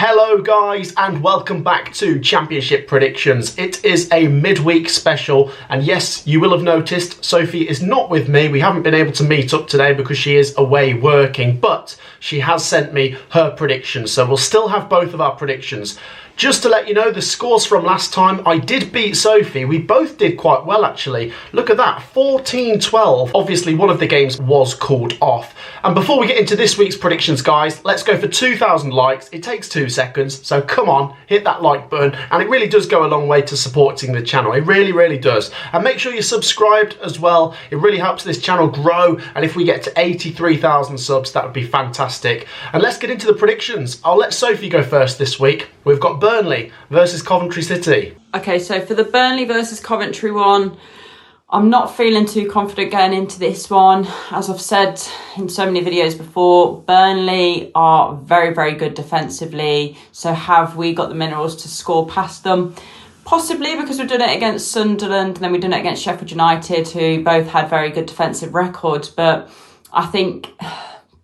Hello guys and welcome back to Championship Predictions. It is a midweek special and yes, you will have noticed Sophie is not with me. We haven't been able to meet up today because she is away working, but she has sent me her predictions, so we'll still have both of our predictions. Just to let you know, the scores from last time, I did beat Sophie. We both did quite well, actually. Look at that, 14-12. Obviously, one of the games was called off. And before we get into this week's predictions, guys, let's go for 2,000 likes. It takes 2 seconds, so come on, hit that like button. And it really does go a long way to supporting the channel. It really, really does. And make sure you're subscribed as well. It really helps this channel grow. And if we get to 83,000 subs, that would be fantastic. And let's get into the predictions. I'll let Sophie go first this week. We've got Burnley versus Coventry City. Okay, so for the Burnley versus Coventry one, I'm not feeling too confident going into this one. As I've said in so many videos before, Burnley are very, very good defensively. So have we got the minerals to score past them? Possibly, because we've done it against Sunderland and then we've done it against Sheffield United, who both had very good defensive records. But I think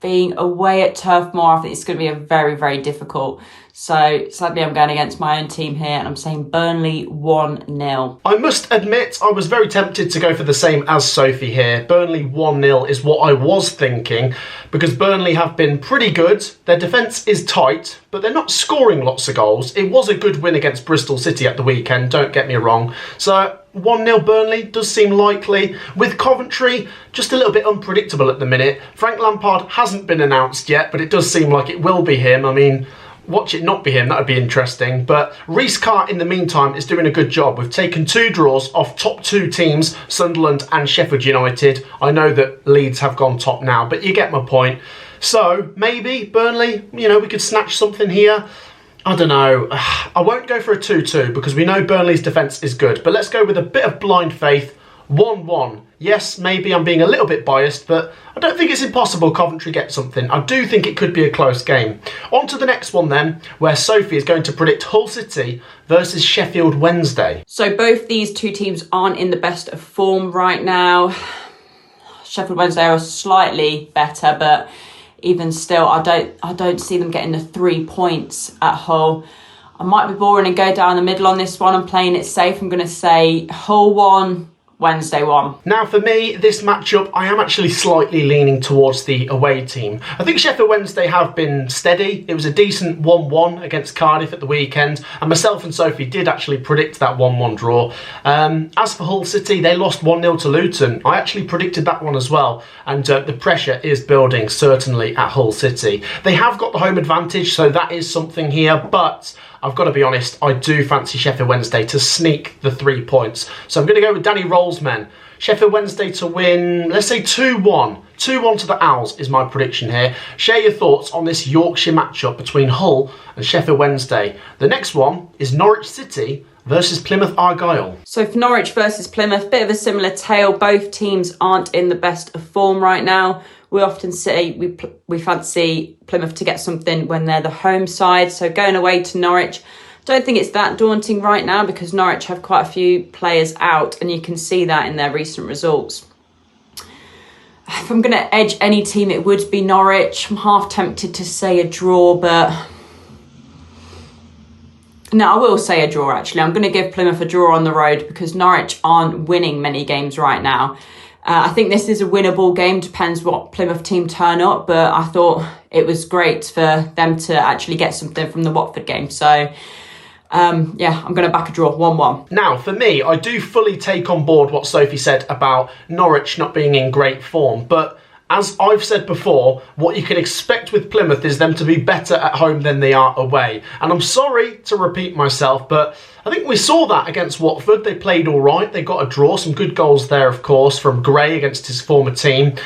being away at Turf Moor, I think it's going to be a very, very difficult. So sadly, I'm going against my own team here and I'm saying Burnley 1-0. I must admit, I was very tempted to go for the same as Sophie here. Burnley 1-0 is what I was thinking because Burnley have been pretty good. Their defence is tight, but they're not scoring lots of goals. It was a good win against Bristol City at the weekend, don't get me wrong. So 1-0 Burnley does seem likely. With Coventry, just a little bit unpredictable at the minute. Frank Lampard hasn't been announced yet, but it does seem like it will be him. I mean, watch it not be him, that would be interesting. But Reece Carr, in the meantime, is doing a good job. We've taken 2 draws off top 2 teams, Sunderland and Sheffield United. I know that Leeds have gone top now, but you get my point. So maybe Burnley, you know, we could snatch something here. I don't know. I won't go for a 2-2 because we know Burnley's defence is good. But let's go with a bit of blind faith. 1-1. Yes, maybe I'm being a little bit biased, but I don't think it's impossible Coventry get something. I do think it could be a close game. On to the next one then, where Sophie is going to predict Hull City versus Sheffield Wednesday. So both these two teams aren't in the best of form right now. Sheffield Wednesday are slightly better, but even still, I don't see them getting the 3 points at Hull. I might be boring and go down the middle on this one. I'm playing it safe. I'm going to say Hull 1, Wednesday 1. Now for me, this matchup, I am actually slightly leaning towards the away team. I think Sheffield Wednesday have been steady. It was a decent 1-1 against Cardiff at the weekend, and myself and Sophie did actually predict that 1-1 draw. As for Hull City, they lost 1-0 to Luton. I actually predicted that one as well, and the pressure is building, certainly, at Hull City. They have got the home advantage, so that is something here, but I've got to be honest, I do fancy Sheffield Wednesday to sneak the 3 points. So I'm going to go with Danny Roll's men. Sheffield Wednesday to win, let's say 2-1. 2-1 to the Owls is my prediction here. Share your thoughts on this Yorkshire matchup between Hull and Sheffield Wednesday. The next one is Norwich City versus Plymouth Argyle. So for Norwich versus Plymouth, bit of a similar tale. Both teams aren't in the best of form right now. We often say we fancy Plymouth to get something when they're the home side. So going away to Norwich, don't think it's that daunting right now because Norwich have quite a few players out and you can see that in their recent results. If I'm going to edge any team, it would be Norwich. I'm half tempted to say a draw, but no, I will say a draw actually. I'm going to give Plymouth a draw on the road because Norwich aren't winning many games right now. I think this is a winnable game, depends what Plymouth team turn up, but I thought it was great for them to actually get something from the Watford game. So, yeah, I'm going to back a draw, 1-1. Now, for me, I do fully take on board what Sophie said about Norwich not being in great form, but as I've said before, what you can expect with Plymouth is them to be better at home than they are away. And I'm sorry to repeat myself, but I think we saw that against Watford. They played all right. They got a draw. Some good goals there, of course, from Gray against his former team.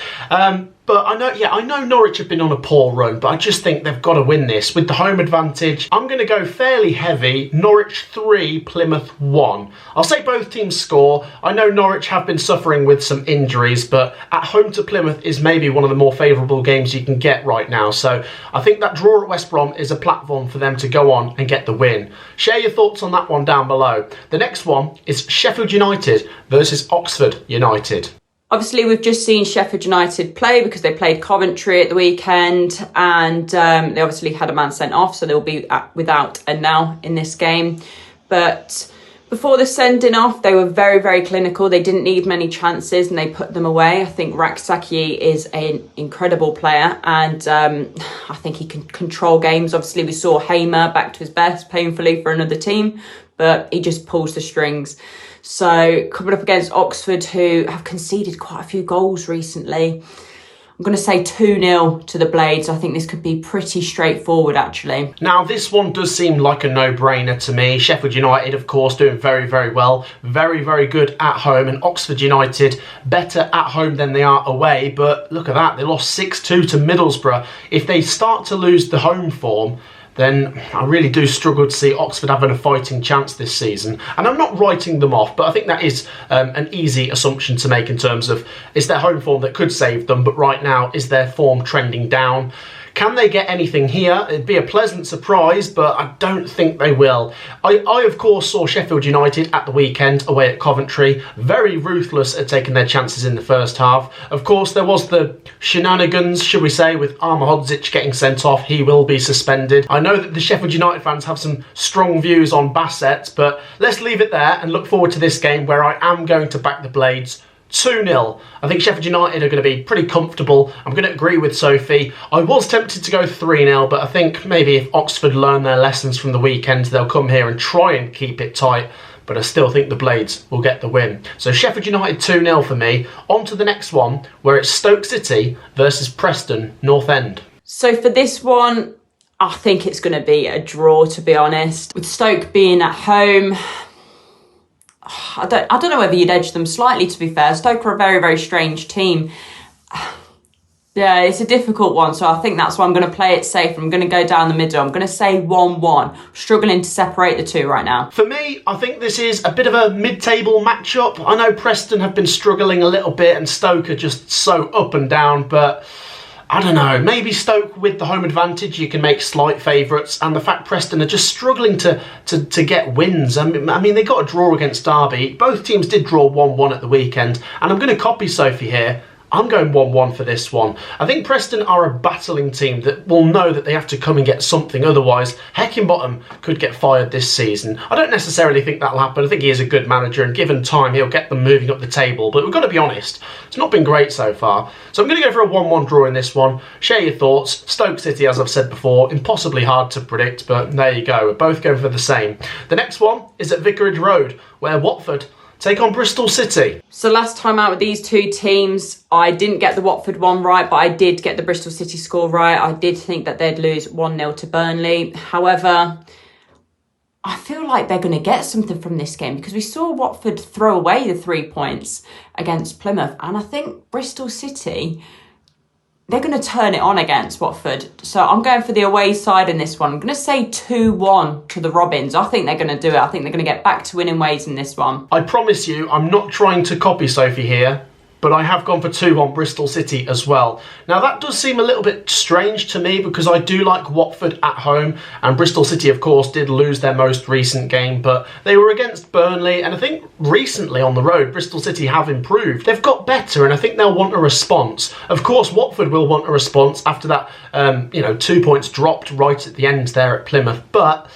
But I know Norwich have been on a poor run, but I just think they've got to win this with the home advantage. I'm going to go fairly heavy. Norwich 3, Plymouth 1. I'll say both teams score. I know Norwich have been suffering with some injuries, but at home to Plymouth is maybe one of the more favourable games you can get right now. So I think that draw at West Brom is a platform for them to go on and get the win. Share your thoughts on that one down below. The next one is Sheffield United versus Oxford United. Obviously, we've just seen Sheffield United play because they played Coventry at the weekend, and they obviously had a man sent off, so they'll be without a now in this game. But before the sending off, they were very, very clinical. They didn't need many chances and they put them away. I think Raksaki is an incredible player, and I think he can control games. Obviously, we saw Hamer back to his best, painfully, for another team, but he just pulls the strings. So coming up against Oxford, who have conceded quite a few goals recently, I'm going to say 2-0 to the Blades. I think this could be pretty straightforward, actually. Now, this one does seem like a no-brainer to me. Sheffield United, of course, doing very, very well. Very, very good at home. And Oxford United, better at home than they are away. But look at that. They lost 6-2 to Middlesbrough. If they start to lose the home form, then I really do struggle to see Oxford having a fighting chance this season. And I'm not writing them off, but I think that is an easy assumption to make in terms of it's their home form that could save them, but right now is their form trending down. Can they get anything here? It'd be a pleasant surprise, but I don't think they will. I of course, saw Sheffield United at the weekend away at Coventry. Very ruthless at taking their chances in the first half. Of course, there was the shenanigans, should we say, with Armahodzic getting sent off. He will be suspended. I know that the Sheffield United fans have some strong views on Bassett, but let's leave it there and look forward to this game where I am going to back the Blades 2-0. I think Sheffield United are going to be pretty comfortable. I'm going to agree with Sophie. I was tempted to go 3-0, but I think maybe if Oxford learn their lessons from the weekend, they'll come here and try and keep it tight. But I still think the Blades will get the win. So Sheffield United 2-0 for me. On to the next one, where it's Stoke City versus Preston North End. So for this one, I think it's going to be a draw, to be honest. With Stoke being at home, I don't know whether you'd edge them slightly, to be fair. Stoke are a very, very strange team. Yeah, it's a difficult one, so I think that's why I'm going to play it safe. I'm going to go down the middle. I'm going to say 1-1. Struggling to separate the two right now. For me, I think this is a bit of a mid-table matchup. I know Preston have been struggling a little bit and Stoke are just so up and down, but I don't know, maybe Stoke with the home advantage, you can make slight favourites, and the fact Preston are just struggling to get wins. I mean, they got a draw against Derby. Both teams did draw 1-1 at the weekend, and I'm going to copy Sophie here. I'm going 1-1 for this one. I think Preston are a battling team that will know that they have to come and get something, otherwise Heckingbottom could get fired this season. I don't necessarily think that'll happen. I think he is a good manager and given time he'll get them moving up the table, but we've got to be honest, it's not been great so far. So I'm going to go for a 1-1 draw in this one. Share your thoughts. Stoke City, as I've said before, impossibly hard to predict, but there you go. We're both going for the same. The next one is at Vicarage Road, where Watford take on Bristol City. So last time out with these two teams, I didn't get the Watford one right, but I did get the Bristol City score right. I did think that they'd lose 1-0 to Burnley. However, I feel like they're going to get something from this game because we saw Watford throw away the 3 points against Plymouth. And I think Bristol City, they're going to turn it on against Watford. So I'm going for the away side in this one. I'm going to say 2-1 to the Robins. I think they're going to do it. I think they're going to get back to winning ways in this one. I promise you, I'm not trying to copy Sophie here, but I have gone for 2 on Bristol City as well. Now that does seem a little bit strange to me because I do like Watford at home, and Bristol City of course did lose their most recent game, but they were against Burnley, and I think recently on the road Bristol City have improved. They've got better and I think they'll want a response. Of course Watford will want a response after that 2 points dropped right at the end there at Plymouth, but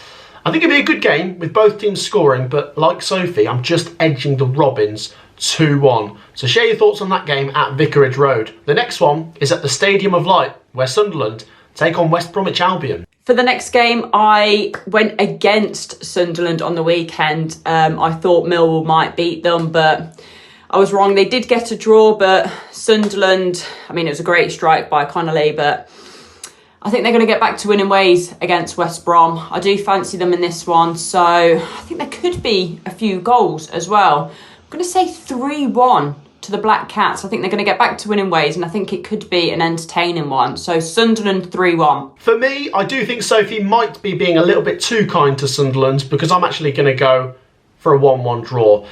I think it'd be a good game with both teams scoring, but like Sophie, I'm just edging the Robins 2-1. So share your thoughts on that game at Vicarage Road. The next one is at the Stadium of Light, where Sunderland take on West Bromwich Albion. For the next game, I went against Sunderland on the weekend. I thought Millwall might beat them, but I was wrong. They did get a draw, but Sunderland, I mean, it was a great strike by Connolly, but I think they're going to get back to winning ways against West Brom. I do fancy them in this one, so I think there could be a few goals as well. I'm going to say 3-1 to the Black Cats. I think they're going to get back to winning ways, and I think it could be an entertaining one. So Sunderland 3-1. For me, I do think Sophie might be being a little bit too kind to Sunderland because I'm actually going to go for a 1-1 draw.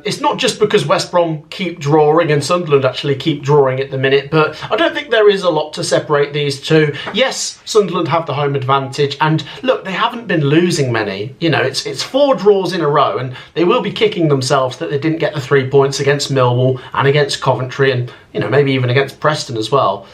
It's not just because West Brom keep drawing and Sunderland actually keep drawing at the minute, but I don't think there is a lot to separate these two. Yes, Sunderland have the home advantage, and look, they haven't been losing many. You know, it's 4 draws in a row, and they will be kicking themselves that they didn't get the 3 points against Millwall and against Coventry, and you know, maybe even against Preston as well.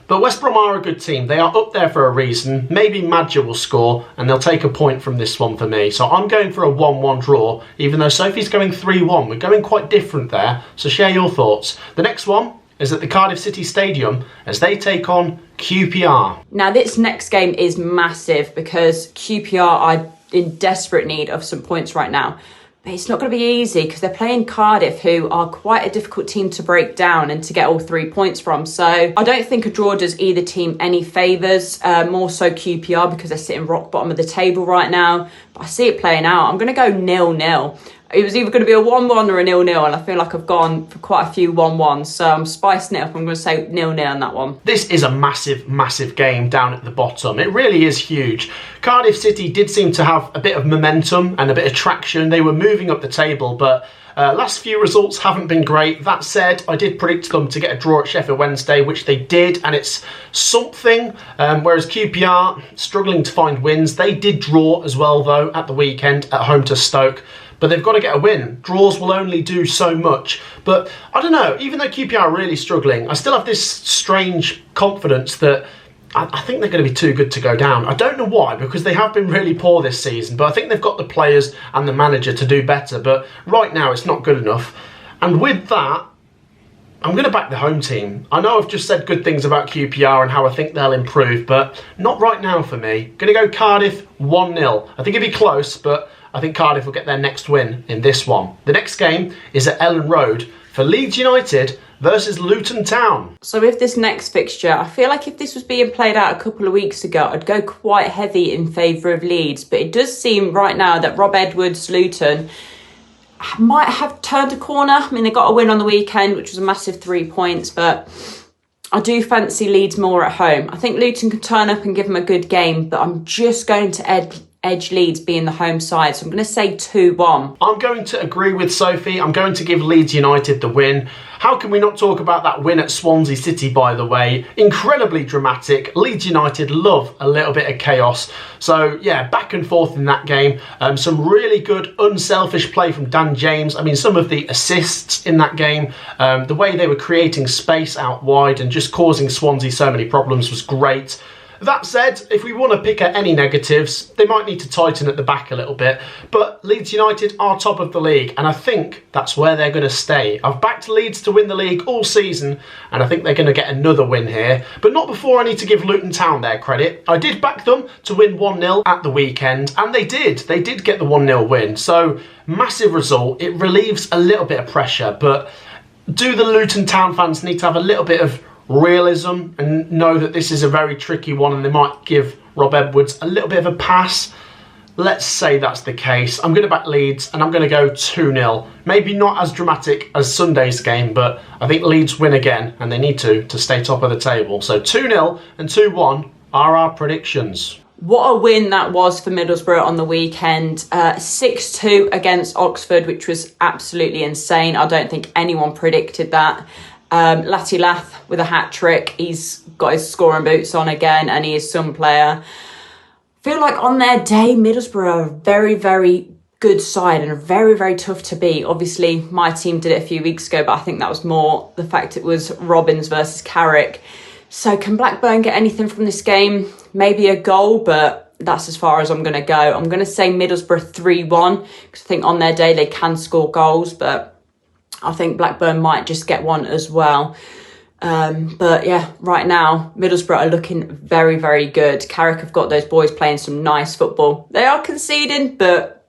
But West Brom are a good team. They are up there for a reason. Maybe Madger will score and they'll take a point from this one for me. So I'm going for a 1-1 draw, even though Sophie's going 3-1. We're going quite different there. So share your thoughts. The next one is at the Cardiff City Stadium as they take on QPR. Now this next game is massive because QPR are in desperate need of some points right now. But it's not going to be easy because they're playing Cardiff, who are quite a difficult team to break down and to get all 3 points from. So I don't think a draw does either team any favours, more so QPR because they're sitting rock bottom of the table right now. But I see it playing out. I'm going to go 0-0. It was either going to be a 1-1 or a 0-0, and I feel like I've gone for quite a few 1-1s, so I'm spicing it up. I'm going to say 0-0 on that one. This is a massive, massive game down at the bottom. It really is huge. Cardiff City did seem to have a bit of momentum and a bit of traction. They were moving up the table, but last few results haven't been great. That said, I did predict them to get a draw at Sheffield Wednesday, which they did, and it's something. Whereas QPR, struggling to find wins. They did draw as well, though, at the weekend at home to Stoke. But they've got to get a win. Draws will only do so much. But I don't know, even though QPR are really struggling, I still have this strange confidence that I think they're going to be too good to go down. I don't know why, because they have been really poor this season, but I think they've got the players and the manager to do better. But right now, it's not good enough. And with that, I'm going to back the home team. I know I've just said good things about QPR and how I think they'll improve, but not right now for me. Going to go Cardiff 1-0. I think it'll be close, but I think Cardiff will get their next win in this one. The next game is at Ellen Road for Leeds United versus Luton Town. So with this next fixture, I feel like if this was being played out a couple of weeks ago, I'd go quite heavy in favour of Leeds. But it does seem right now that Rob Edwards' Luton might have turned a corner. I mean, they got a win on the weekend, which was a massive 3 points, but I do fancy Leeds more at home. I think Luton can turn up and give them a good game, but I'm just going to edge Leeds being the home side. So I'm going to say 2-1. I'm going to agree with Sophie. I'm going to give Leeds United the win. How can we not talk about that win at Swansea City, by the way? Incredibly dramatic. Leeds United love a little bit of chaos. So, yeah, back and forth in that game. Some really good, unselfish play from Dan James. I mean, some of the assists in that game, the way they were creating space out wide and just causing Swansea so many problems was great. That said, if we want to pick at any negatives, they might need to tighten at the back a little bit. But Leeds United are top of the league, and I think that's where they're going to stay. I've backed Leeds to win the league all season, and I think they're going to get another win here. But not before I need to give Luton Town their credit. I did back them to win 1-0 at the weekend, and they did. They did get the 1-0 win. So, massive result. It relieves a little bit of pressure, but do the Luton Town fans need to have a little bit of realism and know that this is a very tricky one and they might give Rob Edwards a little bit of a pass? Let's say that's the case. I'm going to back Leeds and I'm going to go 2-0. Maybe not as dramatic as Sunday's game, but I think Leeds win again and they need to stay top of the table. So 2-0 and 2-1 are our predictions. What a win that was for Middlesbrough on the weekend. 6-2 against Oxford, which was absolutely insane. I don't think anyone predicted that. Latty Lath with a hat-trick. He's got his scoring boots on again and he is some player. I feel like on their day, Middlesbrough are a very, very good side and are very, very tough to beat. Obviously, my team did it a few weeks ago, but I think that was more the fact it was Robbins versus Carrick. So can Blackburn get anything from this game? Maybe a goal, but that's as far as I'm going to go. I'm going to say Middlesbrough 3-1 because I think on their day they can score goals, but I think Blackburn might just get one as well. But yeah, right now, Middlesbrough are looking very, very good. Carrick have got those boys playing some nice football. They are conceding, but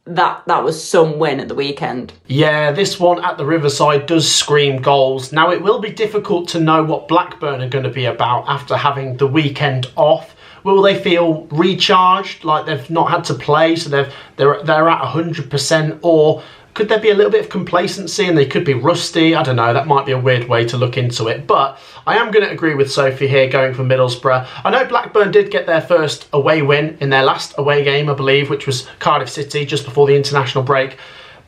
that was some win at the weekend. Yeah, this one at the Riverside does scream goals. Now, it will be difficult to know what Blackburn are going to be about after having the weekend off. Will they feel recharged, like they've not had to play, so they're at 100%, or could there be a little bit of complacency and they could be rusty? I don't know, that might be a weird way to look into it. But I am going to agree with Sophie here, going for Middlesbrough. I know Blackburn did get their first away win in their last away game, I believe, which was Cardiff City just before the international break.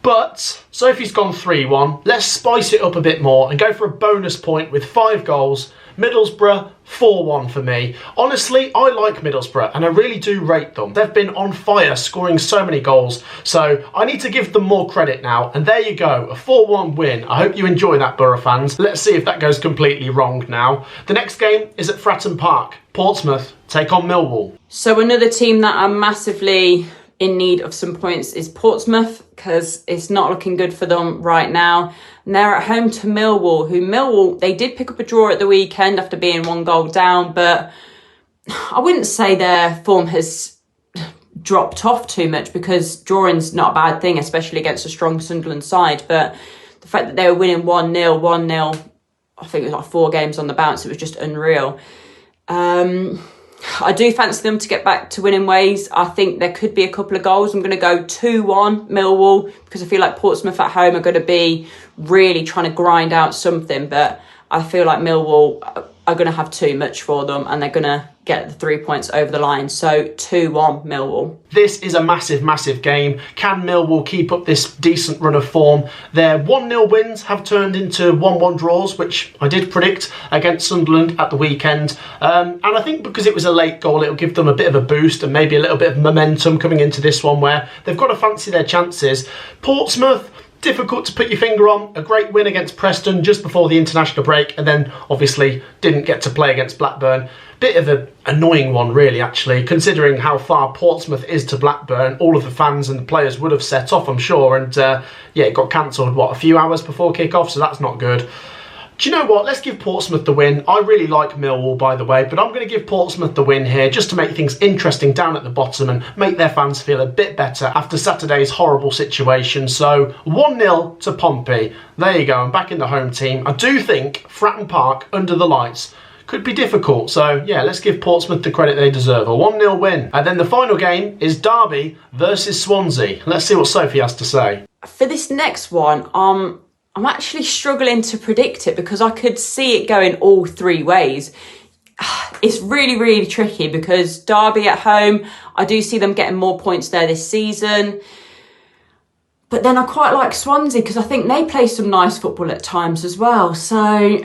But Sophie's gone 3-1. Let's spice it up a bit more and go for a bonus point with 5 goals. Middlesbrough, 4-1 for me. Honestly, I like Middlesbrough and I really do rate them. They've been on fire, scoring so many goals. So I need to give them more credit now. And there you go, a 4-1 win. I hope you enjoy that, Borough fans. Let's see if that goes completely wrong now. The next game is at Fratton Park. Portsmouth take on Millwall. So another team that are massively in need of some points is Portsmouth, because it's not looking good for them right now. And they're at home to Millwall, they did pick up a draw at the weekend after being 1 goal down, but I wouldn't say their form has dropped off too much, because drawing's not a bad thing, especially against a strong Sunderland side. But the fact that they were winning 1-0, I think it was like 4 games on the bounce, it was just unreal. I do fancy them to get back to winning ways. I think there could be a couple of goals. I'm going to go 2-1 Millwall, because I feel like Portsmouth at home are going to be really trying to grind out something. But I feel like Millwall are going to have too much for them and they're going to get the 3 points over the line. So 2-1 Millwall. This is a massive, massive game. Can Millwall keep up this decent run of form? Their 1-0 wins have turned into 1-1 draws, which I did predict against Sunderland at the weekend. And I think because it was a late goal, it'll give them a bit of a boost and maybe a little bit of momentum coming into this one, where they've got to fancy their chances. Portsmouth, difficult to put your finger on. A great win against Preston just before the international break, and then obviously didn't get to play against Blackburn. Bit of an annoying one, really, actually, considering how far Portsmouth is to Blackburn. All of the fans and the players would have set off, I'm sure, and yeah, it got cancelled, what, a few hours before kick-off, so that's not good. Do you know what? Let's give Portsmouth the win. I really like Millwall, by the way, but I'm going to give Portsmouth the win here just to make things interesting down at the bottom and make their fans feel a bit better after Saturday's horrible situation. So 1-0 to Pompey. There you go. I'm back in the home team. I do think Fratton Park under the lights could be difficult. So yeah, let's give Portsmouth the credit they deserve. A 1-0 win. And then the final game is Derby versus Swansea. Let's see what Sophie has to say. For this next one, I'm actually struggling to predict it, because I could see it going all 3 ways. It's really, really tricky, because Derby at home, I do see them getting more points there this season. But then I quite like Swansea, because I think they play some nice football at times as well. So,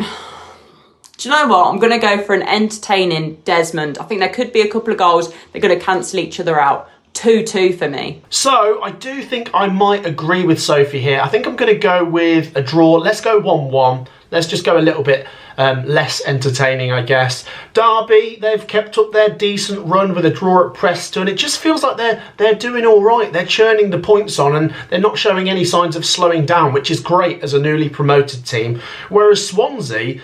do you know what? I'm going to go for an entertaining Desmond. I think there could be a couple of goals. They're going to cancel each other out. 2-2 for me. So I do think I might agree with Sophie here. I think I'm going to go with a draw. Let's go 1-1. Let's just go a little bit less entertaining, I guess. Derby, they've kept up their decent run with a draw at Preston. It just feels like they're doing all right. They're churning the points on and they're not showing any signs of slowing down, which is great as a newly promoted team. Whereas Swansea,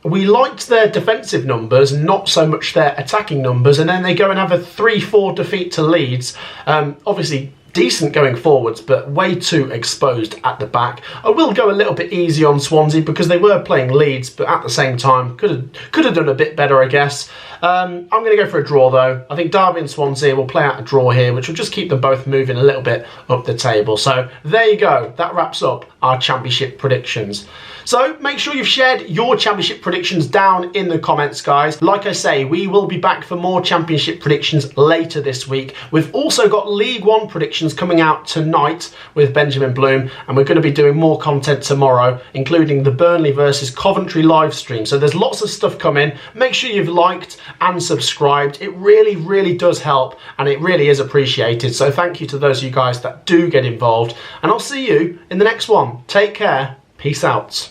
we liked their defensive numbers, not so much their attacking numbers, and then they go and have a 3-4 defeat to Leeds. Obviously decent going forwards, but way too exposed at the back. I will go a little bit easy on Swansea because they were playing Leeds, but at the same time could have done a bit better, I guess. I'm going to go for a draw though. I think Derby and Swansea will play out a draw here, which will just keep them both moving a little bit up the table. So there you go. That wraps up our championship predictions. So make sure you've shared your championship predictions down in the comments, guys. Like I say, we will be back for more championship predictions later this week. We've also got League One predictions coming out tonight with Benjamin Bloom, and we're going to be doing more content tomorrow, including the Burnley versus Coventry live stream. So there's lots of stuff coming. Make sure you've liked and subscribed. It really, really does help, and it really is appreciated. So thank you to those of you guys that do get involved, and I'll see you in the next one. Take care. Peace out.